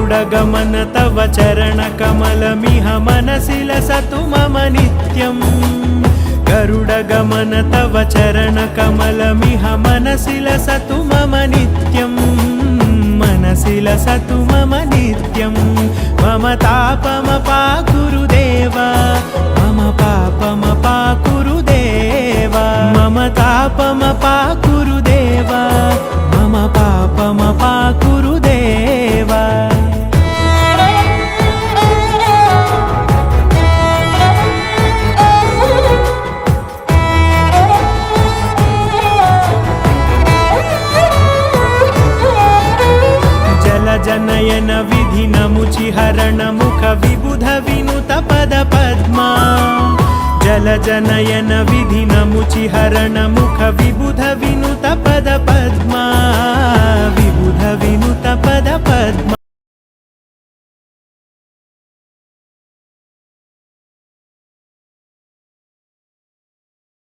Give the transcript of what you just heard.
गरुडगमन तव चरणकमलमिह मनसि लसतु मम नित्यम् गरुडगमन तव चरणकमलमिह मनसि लसतु मम नित्यम् मनसि लसतु मम नित्यम् मम तापमपाकुरुदेव मम पापमपाकुरुदेव मम तापमपाकुरुदेव मम पापमपाकुरुदेव जनयन विधिनमुचिहरण मुख विबुध विनुत पद पद्मा जलजनयन विधिनमुचिहरण मुख विबुध विनुत पद पद्मा विबुध विनुत पद पद्मा